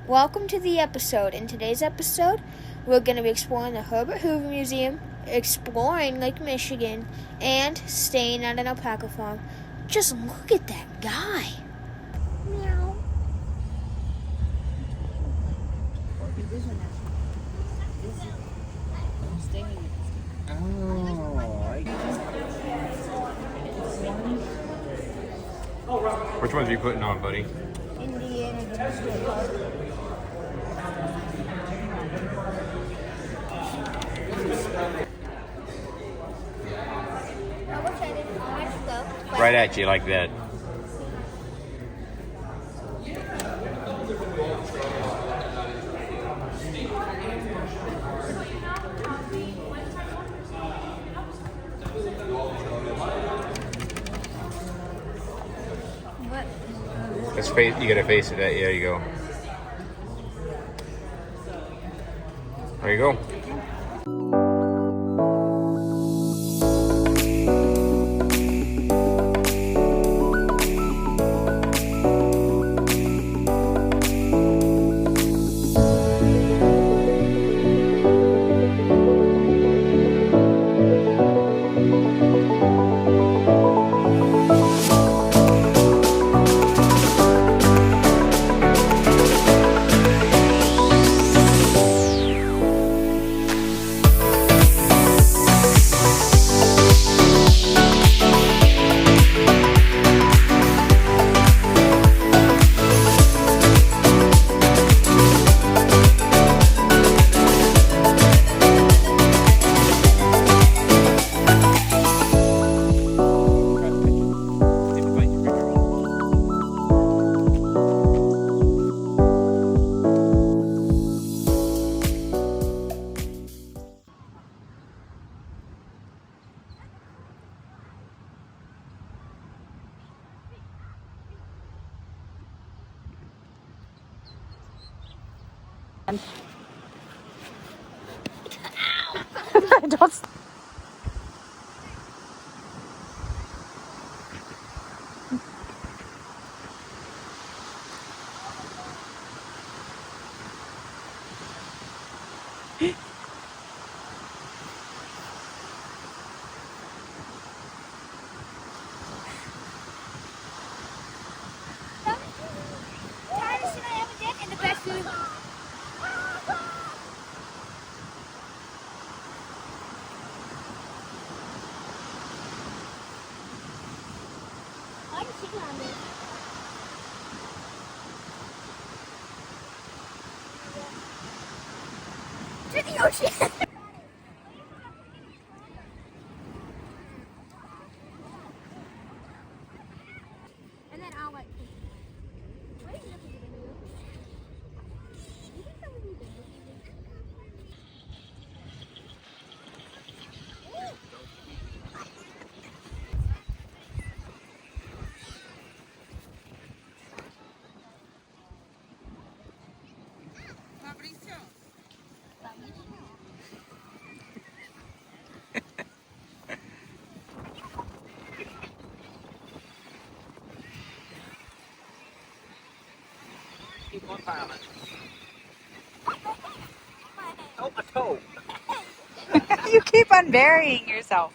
Welcome to the episode. In today's episode, we're going to be exploring the Herbert Hoover Museum, exploring Lake Michigan, and staying at an alpaca farm. Just look at that guy. Meow. Which ones are you putting on, buddy? Right at you like that. Let's face. You gotta face it. There you go. There you go. Don't. To the ocean. And then I'll like. What are you looking at? You think that would be good? Keep on piling. Oh, my toe. You keep on burying yourself.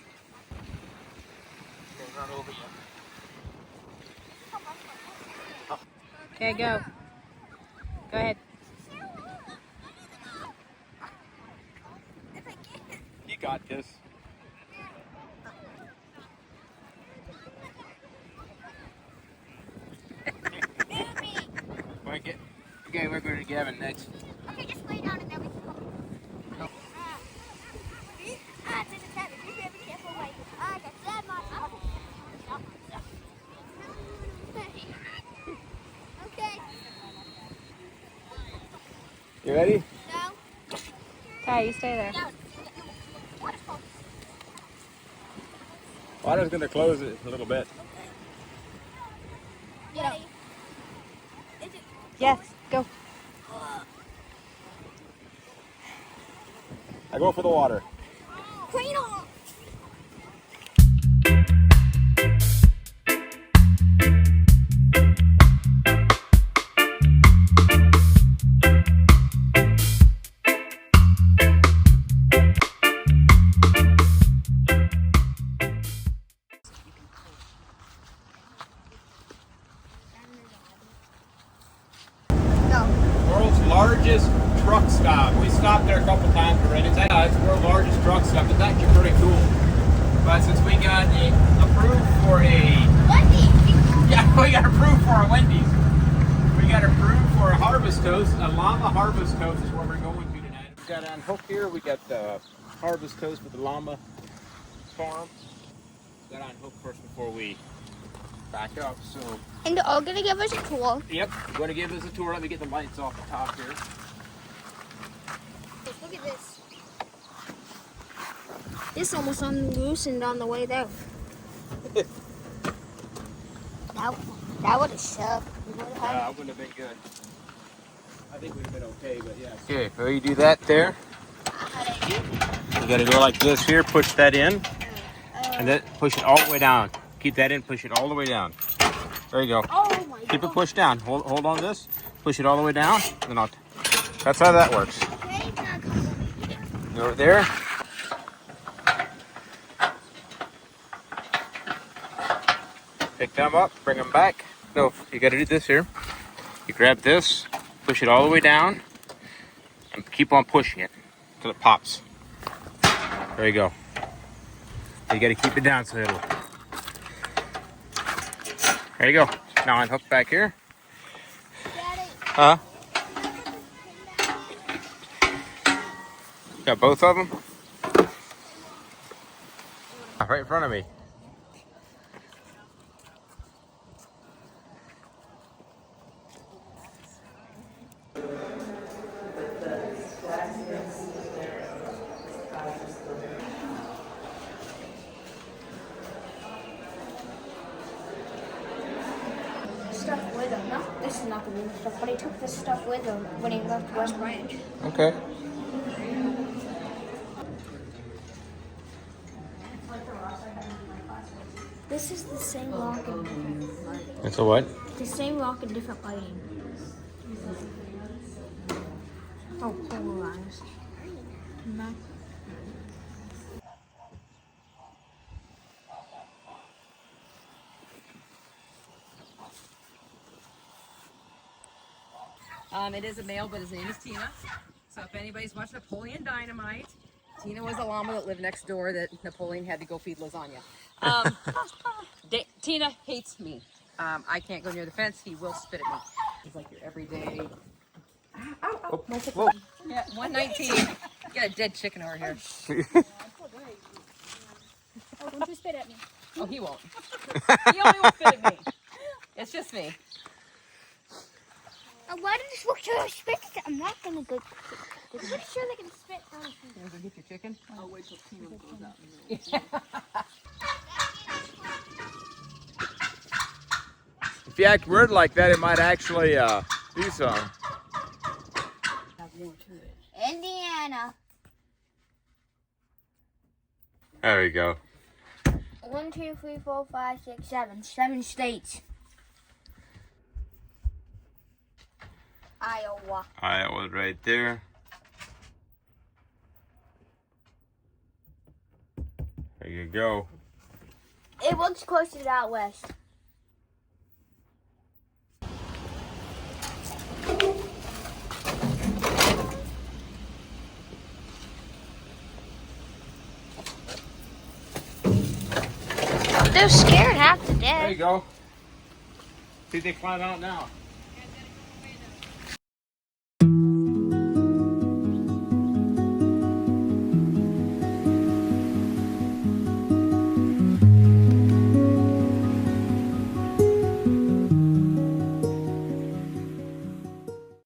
Okay, go. Go ahead. You got this. Okay, we're going to Gavin next. Okay, just lay down and then we can go. This is heavy. Be very careful. Like, I got that much. Okay. You ready? No. Ty, you stay there. Water's going to close it a little bit. Yeah. Yes, go. I go for the water. Clean off. largest truck stop. We stopped there a couple times already. It's the world's largest truck stop. It's actually pretty cool. But since we got approved for a Wendy's, yeah, we got approved for a Wendy's. We got approved for a harvest toast. A llama harvest toast is where we're going to tonight. We got on hook here. We got the harvest toast for the llama farm. Got on hook first before we back up. So. And they're all gonna give us a tour. Yep, going to give us a tour. Let me get the lights off the top here. Look at this. This almost unloosened on the way there. That would have sucked. Yeah, it wouldn't have been good. I think we'd have been okay, but yeah. Okay, well you do that there. You gotta go like this here, push that in, and then push it all the way down. Keep that in, push it all the way down. There you go. Oh my Keep it pushed down. Hold on to this. Push it all the way down. Then that's how that works. Go over there. Pick them up, bring them back. No, you got to do this here. You grab this, push it all the way down, and keep on pushing it till it pops. There you go. You got to keep it down so it'll. There you go. Now unhook back here. Huh? Got both of them? Right in front of me. Stuff with him. No, this is not the new stuff, but he took this stuff with him when he left West Branch. Okay. This is the same rock and It's a what? the same rock in different lighting. Oh, polarized. No. It is a male, but his name is Tina. So if anybody's watched Napoleon Dynamite, Tina was a llama that lived next door that Napoleon had to go feed lasagna. Tina hates me. I can't go near the fence. He will spit at me. He's like your everyday. Ow, ow. Whoa. Yeah, 119. Got a dead chicken over here. Oh, don't you spit at me. Oh, he won't. He only will spit at me. It's just me. Why did this look so spit? I'm not gonna go. I'm pretty sure they're gonna spit on me. You wanna go get your chicken? I'll wait till Tina goes out. If you act weird like that, it might actually do something. Indiana. There we go. 1, 2, 3, 4, 5, 6, 7. 7 states. Iowa. Iowa's right there. There you go. It looks close to the out west. They're scared half to death. There you go. See if they climb out now.